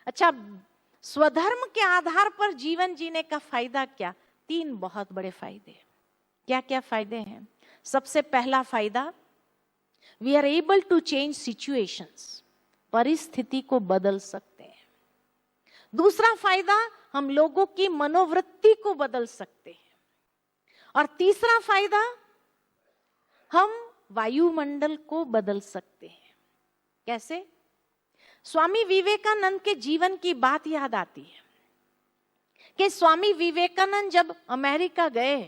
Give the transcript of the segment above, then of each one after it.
अच्छा, स्वधर्म के आधार पर जीवन जीने का फायदा क्या? 3 बहुत बड़े फायदे। क्या क्या फायदे हैं? सबसे पहला फायदा, we are able to change situations, परिस्थिति को बदल सकते हैं। दूसरा फायदा, हम लोगों की मनोवृत्ति को बदल सकते हैं। और तीसरा फायदा, हम वायुमंडल को बदल सकते हैं। कैसे? स्वामी विवेकानंद के जीवन की बात याद आती है कि स्वामी विवेकानंद जब अमेरिका गए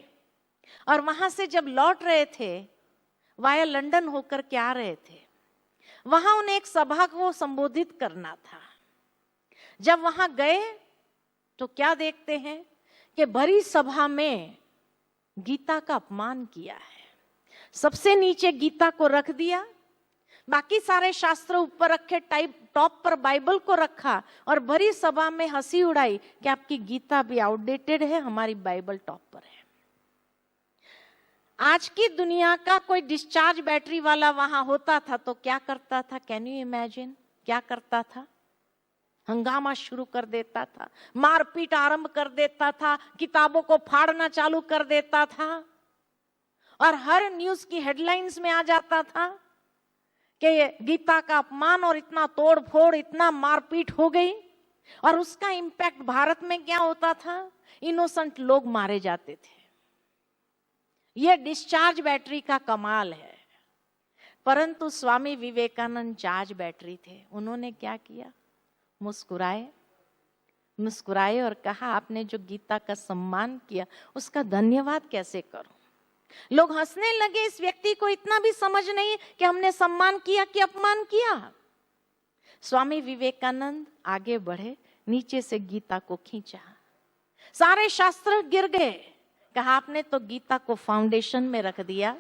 और वहां से जब लौट रहे थे, वाया लंदन होकर के आ रहे थे, वहां उन्हें एक सभा को संबोधित करना था। जब वहां गए तो क्या देखते हैं कि भरी सभा में गीता का अपमान किया है। सबसे नीचे गीता को रख दिया, बाकी सारे शास्त्र ऊपर रखे, टॉप पर बाइबल को रखा और भरी सभा में हंसी उड़ाई कि आपकी गीता भी आउटडेटेड है, हमारी बाइबल टॉप पर है। आज की दुनिया का कोई डिस्चार्ज बैटरी वाला वहां होता था तो क्या करता था? Can you imagine? क्या करता था? हंगामा शुरू कर देता था, मारपीट आरंभ कर देता था, किताबों को फाड़ना चालू कर देता था और हर न्यूज की हेडलाइंस में आ जाता था कि गीता का अपमान और इतना तोड़ फोड़, इतना मारपीट हो गई। और उसका इंपैक्ट भारत में क्या होता था? इनोसेंट लोग मारे जाते थे। यह डिस्चार्ज बैटरी का कमाल है। परंतु स्वामी विवेकानंद चार्ज बैटरी थे। उन्होंने क्या किया? मुस्कुराए, मुस्कुराए और कहा, आपने जो गीता का सम्मान किया उसका धन्यवाद कैसे करूं? लोग हंसने लगे, इस व्यक्ति को इतना भी समझ नहीं कि हमने सम्मान किया कि अपमान किया। स्वामी विवेकानंद आगे बढ़े, नीचे से गीता को खींचा, सारे शास्त्र गिर गए। कहा, आपने तो गीता को फाउंडेशन में रख दिया।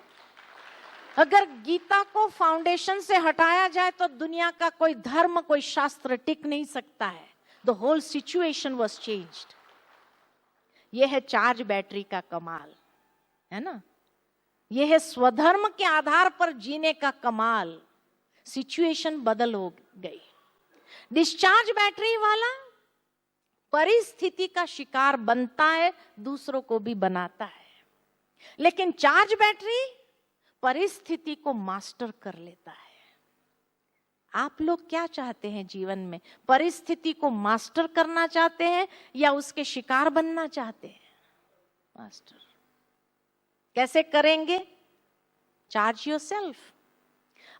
अगर गीता को फाउंडेशन से हटाया जाए तो दुनिया का कोई धर्म, कोई शास्त्र टिक नहीं सकता है। The whole situation was changed. यह है चार्ज बैटरी का कमाल, है ना? यह है स्वधर्म के आधार पर जीने का कमाल। सिचुएशन बदल हो गई। डिस्चार्ज बैटरी वाला परिस्थिति का शिकार बनता है, दूसरों को भी बनाता है। लेकिन चार्ज बैटरी परिस्थिति को मास्टर कर लेता है। आप लोग क्या चाहते हैं जीवन में? परिस्थिति को मास्टर करना चाहते हैं या उसके शिकार बनना चाहते हैं? मास्टर। कैसे करेंगे? Charge yourself.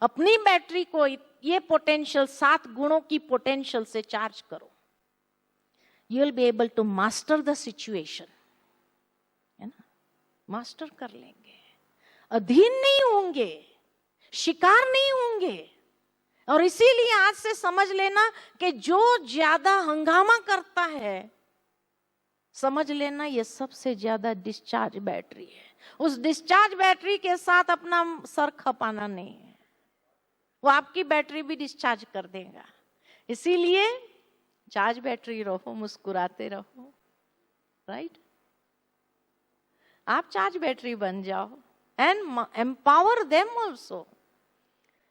अपनी बैटरी को ये पोटेंशियल, 7 गुणों की पोटेंशियल से चार्ज करो। You will be able to master the situation, है ना? मास्टर कर लेंगे, अधीन नहीं होंगे, शिकार नहीं होंगे। और इसीलिए आज से समझ लेना कि जो ज्यादा हंगामा करता है, समझ लेना ये सबसे ज्यादा डिस्चार्ज बैटरी है। उस डिस्चार्ज बैटरी के साथ अपना सर खपाना नहीं है, वो आपकी बैटरी भी डिस्चार्ज कर देगा। इसीलिए चार्ज बैटरी रहो, मुस्कुराते रहो, राइट? आप चार्ज बैटरी बन जाओ and empower them also.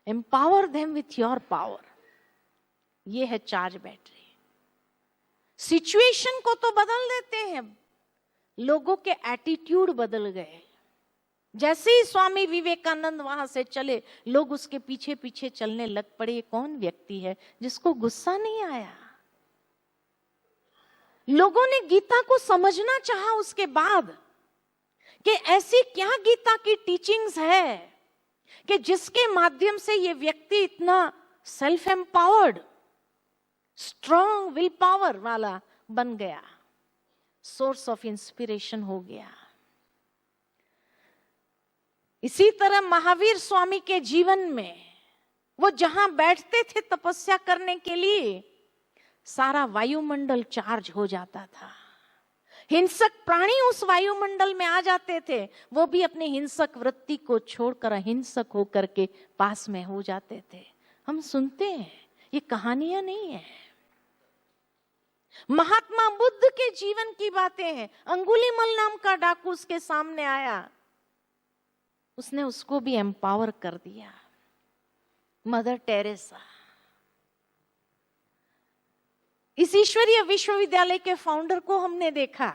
Empower them with your power. ये है चार्ज बैटरी। सिचुएशन को तो बदल देते हैं, लोगों के एटीट्यूड बदल गए। जैसे ही स्वामी विवेकानंद वहां से चले, लोग उसके पीछे पीछे चलने लग पड़े। ये कौन व्यक्ति है जिसको गुस्सा नहीं आया? लोगों ने गीता को समझना चाहा उसके बाद कि ऐसी क्या गीता की टीचिंग्स है कि जिसके माध्यम से ये व्यक्ति इतना self empowered, strong will power वाला बन गया, सोर्स ऑफ इंस्पिरेशन हो गया। इसी तरह महावीर स्वामी के जीवन में, वो जहां बैठते थे तपस्या करने के लिए, सारा वायुमंडल चार्ज हो जाता था। हिंसक प्राणी उस वायुमंडल में आ जाते थे, वो भी अपनी हिंसक वृत्ति को छोड़कर अहिंसक होकर के पास में हो जाते थे। हम सुनते हैं, ये कहानियां नहीं है, महात्मा बुद्ध के जीवन की बातें हैं। अंगुलीमल नाम का डाकू उसके सामने आया, उसने उसको भी एम्पावर कर दिया। मदर टेरेसा, इस ईश्वरीय विश्वविद्यालय के फाउंडर को हमने देखा,